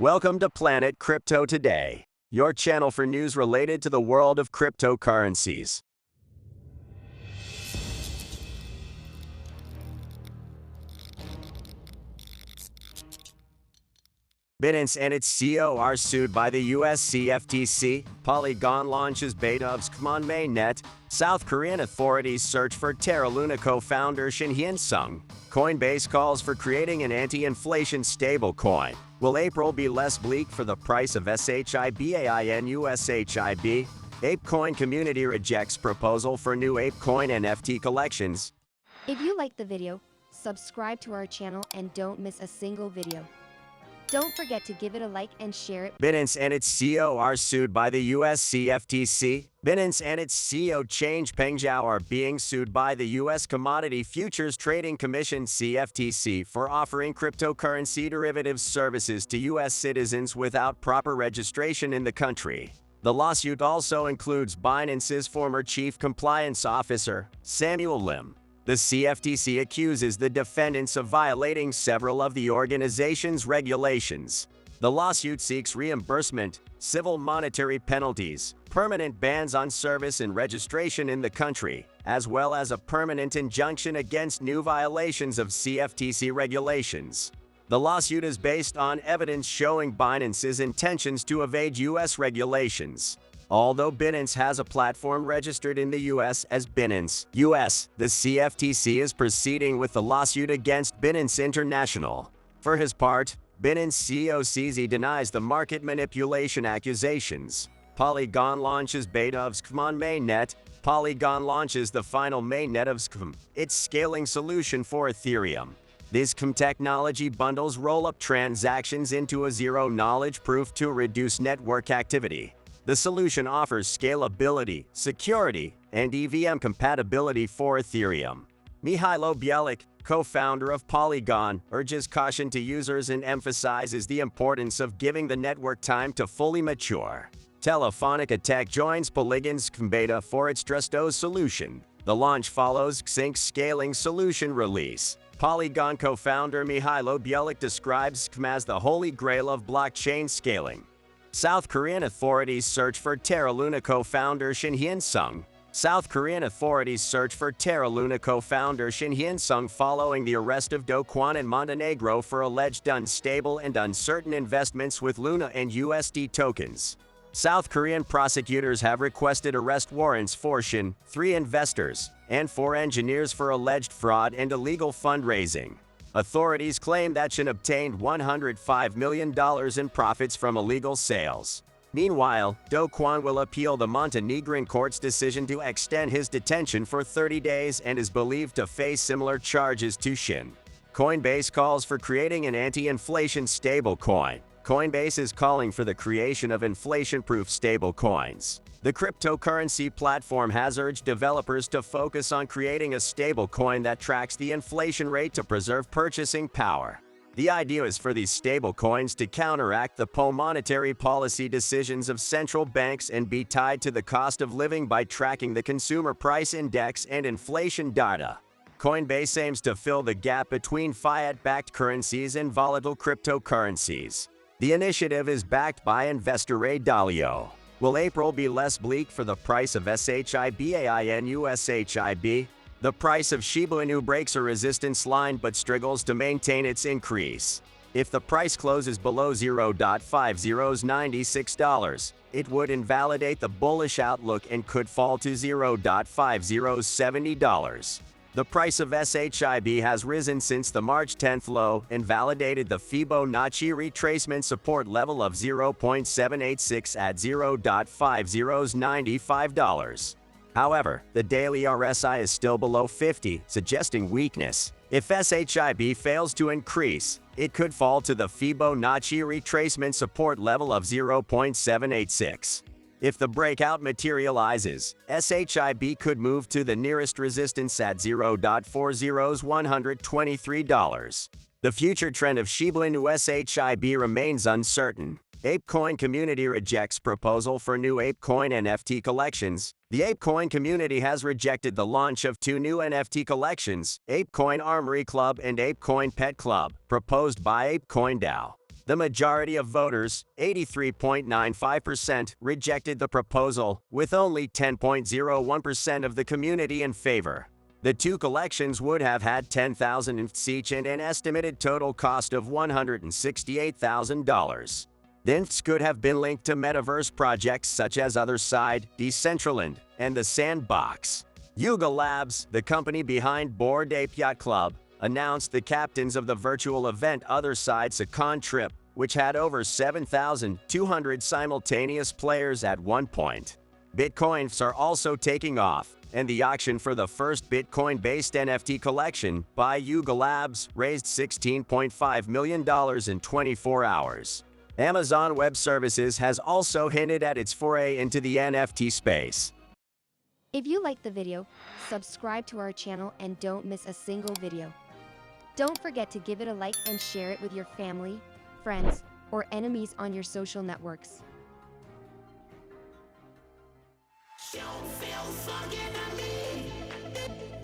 Welcome to Planet Crypto Today, your channel for news related to the world of cryptocurrencies. BINANCE and its CEO are sued by the US CFTC. POLYGON launches beta of SHIB on MAINNET. South Korean authorities search for TERRA Luna co-founder Shin Hyun-sung. COINBASE calls for creating an anti-inflation stablecoin. Will April be less bleak for the price of SHIB? APECOIN community rejects proposal for new APECOIN NFT collections. If you like the video, subscribe to our channel and don't miss a single video. Don't forget to give it a like and share it. BINANCE and its CEO are sued by the US CFTC. BINANCE and its CEO Peng Zhao are being sued by the US Commodity Futures Trading Commission CFTC for offering cryptocurrency derivatives services to US citizens without proper registration in the country. The lawsuit also includes BINANCE's former chief compliance officer, Samuel Lim. The CFTC accuses the defendants of violating several of the organization's regulations. The lawsuit seeks reimbursement, civil monetary penalties, permanent bans on service and registration in the country, as well as a permanent injunction against new violations of CFTC regulations. The lawsuit is based on evidence showing BINANCE's intentions to evade U.S. regulations. Although BINANCE has a platform registered in the U.S. as BINANCE US, the CFTC is proceeding with the lawsuit against BINANCE International. For his part, BINANCE CEO CZ denies the market manipulation accusations. POLYGON launches beta of SHIB on MAINNET. POLYGON launches the final mainnet of SHIB, its scaling solution for Ethereum. This SHIB technology bundles roll-up transactions into a zero-knowledge proof to reduce network activity. The solution offers scalability, security, and EVM compatibility for Ethereum. Mihailo BLEAK, co-founder of POLYGON, urges caution to users and emphasizes the importance of giving the network time to fully mature. Telefonica Tech joins POLYGON's SHIB beta for its Trustos solution. The launch follows XINC's scaling solution release. POLYGON co-founder Mihailo BLEAK describes SHIB as the holy grail of blockchain scaling. South Korean authorities search for TERRA Luna co-founder Shin Hyun-sung. South Korean authorities search for TERRA Luna co-founder Shin Hyun-sung following the arrest of Do Kwon in Montenegro for alleged unstable and uncertain investments with Luna and USD tokens. South Korean prosecutors have requested arrest warrants for Shin, 3 investors, and 4 engineers for alleged fraud and illegal fundraising. Authorities claim that Shin obtained $105 million in profits from illegal sales. Meanwhile, Do Kwon will appeal the Montenegrin court's decision to extend his detention for 30 days and is believed to face similar charges to Shin. COINBASE calls for creating an anti-inflation stablecoin. COINBASE is calling for the creation of inflation-proof stablecoins. The cryptocurrency platform has urged developers to focus on creating a stablecoin that tracks the inflation rate to preserve purchasing power. The idea is for these stablecoins to counteract the monetary policy decisions of central banks and be tied to the cost of living by tracking the consumer price index and inflation data. COINBASE aims to fill the gap between fiat-backed currencies and volatile cryptocurrencies. The initiative is backed by investor Ray Dalio. Will April be less bleak for the price of SHIB? The price of Shiba Inu breaks a resistance line but struggles to maintain its increase. If the price closes below $0.5096, it would invalidate the bullish outlook and could fall to $0.5070. The price of SHIB has risen since the March 10th low and validated the Fibonacci retracement support level of 0.786 at $0.5095. However, the daily RSI is still below 50, suggesting weakness. If SHIB fails to increase, it could fall to the Fibonacci retracement support level of 0.786. If the breakout materializes, SHIB could move to the nearest resistance at $0.40123. The future trend of Shiba Inu SHIB remains uncertain. APECOIN community rejects proposal for new APECOIN NFT collections. The APECOIN community has rejected the launch of 2 new NFT collections, APECOIN Armory Club and APECOIN Pet Club, proposed by APECOIN DAO. The majority of voters, 83.95%, rejected the proposal, with only 10.01% of the community in favor. The two collections would have had 10,000 ETHs each and an estimated total cost of $168,000. The ETHs could have been linked to metaverse projects such as Otherside, Decentraland, and the Sandbox. Yuga Labs, the company behind Bored Ape Yacht Club, announced the captains of the virtual event Otherside Second Trip, which had over 7,200 simultaneous players at one point. Bitcoins are also taking off, and the auction for the first Bitcoin-based NFT collection by Yuga Labs raised $16.5 million in 24 hours. Amazon Web Services has also hinted at its foray into the NFT space. If you liked the video, subscribe to our channel and don't miss a single video. Don't forget to give it a like and share it with your family, friends, or enemies on your social networks. Don't feel fucking at me.